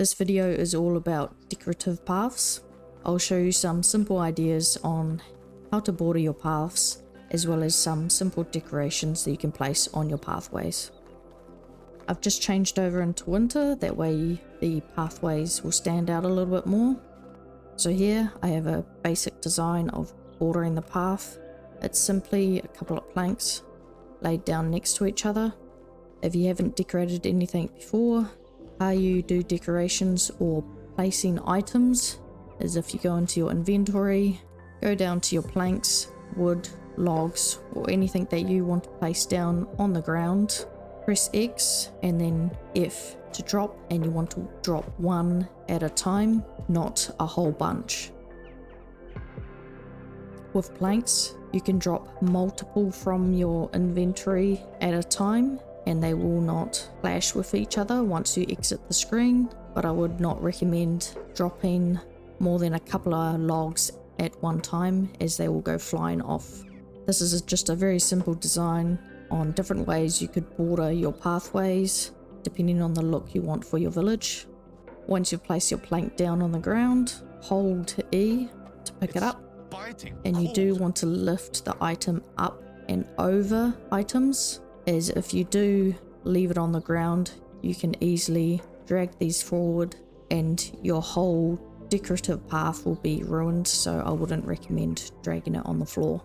This video is all about decorative paths. I'll show you some simple ideas on how to border your paths, as well as some simple decorations that you can place on your pathways. I've just changed over into winter, that way the pathways will stand out a little bit more. So here I have a basic design of bordering the path. It's simply a couple of planks laid down next to each other. If you haven't decorated anything before, how you do decorations or placing items is if you go into your inventory, go down to your planks, wood, logs, or anything that you want to place down on the ground. Press X and then F to drop, and you want to drop one at a time, not a whole bunch. With planks, you can drop multiple from your inventory at a time, and they will not clash with each other once you exit the screen, but I would not recommend dropping more than a couple of logs at one time, as they will go flying off. This is just a very simple design on different ways you could border your pathways depending on the look you want for your village. Once you've placed your plank down on the ground, hold E to pick it up, and you do want to lift the item up and over items, as if you do leave it on the ground, you can easily drag these forward and your whole decorative path will be ruined, so I wouldn't recommend dragging it on the floor.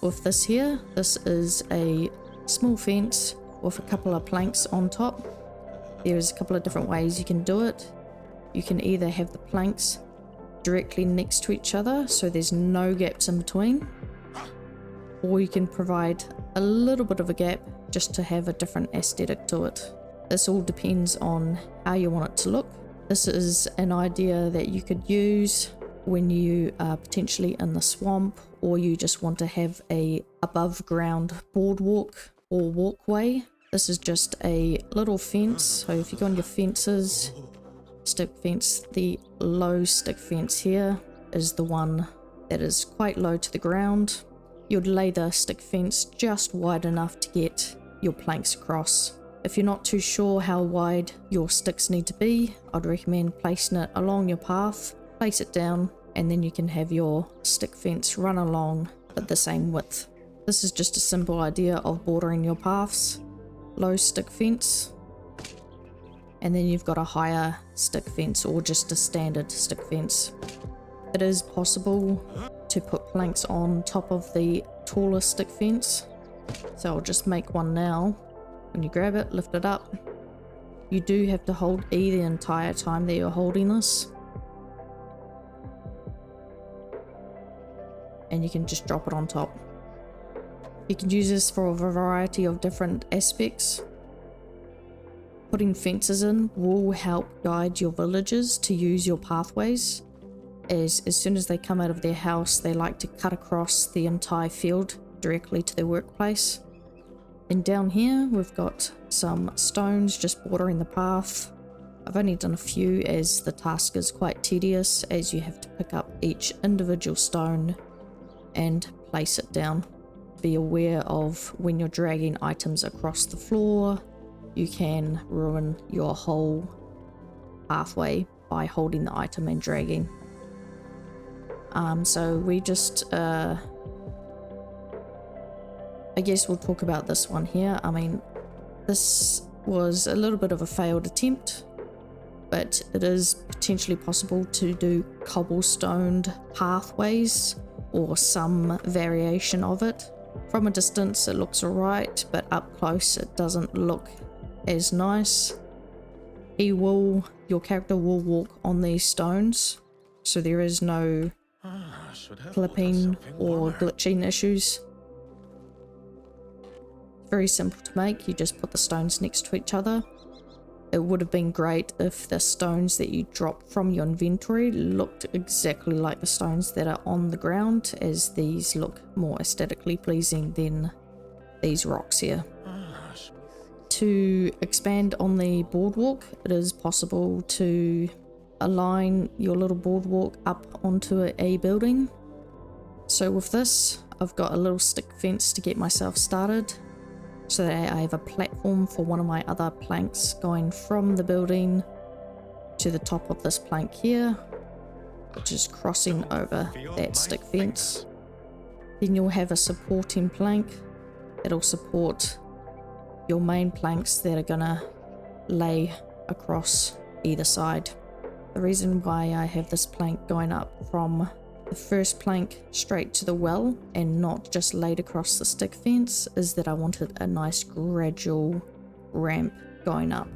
With this here, this is a small fence with a couple of planks on top. There's a couple of different ways you can do it. You can either have the planks directly next to each other so there's no gaps in between, or you can provide a little bit of a gap just to have a different aesthetic to it. This all depends on how you want it to look. This is an idea that you could use when you are potentially in the swamp, or you just want to have a above ground boardwalk or walkway. This is just a little fence, so if you go on your fences, stick fence, the low stick fence here is the one that is quite low to the ground. You'd lay the stick fence just wide enough to get your planks across. If you're not too sure how wide your sticks need to be, I'd recommend placing it along your path, place it down, and then you can have your stick fence run along at the same width. This is just a simple idea of bordering your paths. Low stick fence, and then you've got a higher stick fence or just a standard stick fence. It is possible to put planks on top of the taller stick fence, so I'll just make one now. When you grab it, lift it up. You do have to hold E the entire time that you're holding this, and you can just drop it on top. You can use this for a variety of different aspects. Putting fences in will help guide your villagers to use your pathways, as soon as they come out of their house, they like to cut across the entire field directly to their workplace. And down here we've got some stones just bordering the path. I've only done a few as the task is quite tedious, as you have to pick up each individual stone and place it down. Be aware of when you're dragging items across the floor, you can ruin your whole pathway by holding the item and dragging. So we just I guess we'll talk about this one here. I mean, this was a little bit of a failed attempt, but it is potentially possible to do cobblestoned pathways or some variation of it. From a distance it looks alright, but up close it doesn't look as nice. Your character will walk on these stones, so there is no clipping or glitching issues. Very simple to make, you just put the stones next to each other. It would have been great if the stones that you drop from your inventory looked exactly like the stones that are on the ground, as these look more aesthetically pleasing than these rocks here. To expand on the boardwalk, it is possible to align your little boardwalk up onto a building. So with this, I've got a little stick fence to get myself started, so that I have a platform for one of my other planks going from the building to the top of this plank here, which is crossing over that stick fence. Then you'll have a supporting plank that'll support your main planks that are gonna lay across either side. The reason why I have this plank going up from the first plank straight to the well and not just laid across the stick fence is that I wanted a nice gradual ramp going up.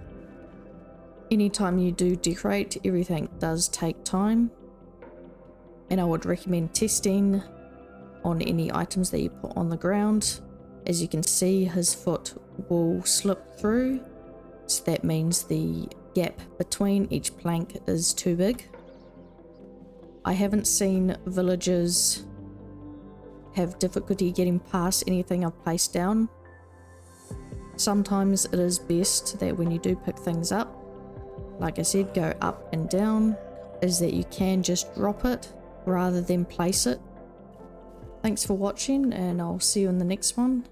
Anytime you do decorate, everything does take time, and I would recommend testing on any items that you put on the ground. As you can see, his foot will slip through, so that means the gap between each plank is too big. I haven't seen villagers have difficulty getting past anything I've placed down. Sometimes it is best that when you do pick things up, like I said, go up and down, is that you can just drop it rather than place it. Thanks for watching, and I'll see you in the next one.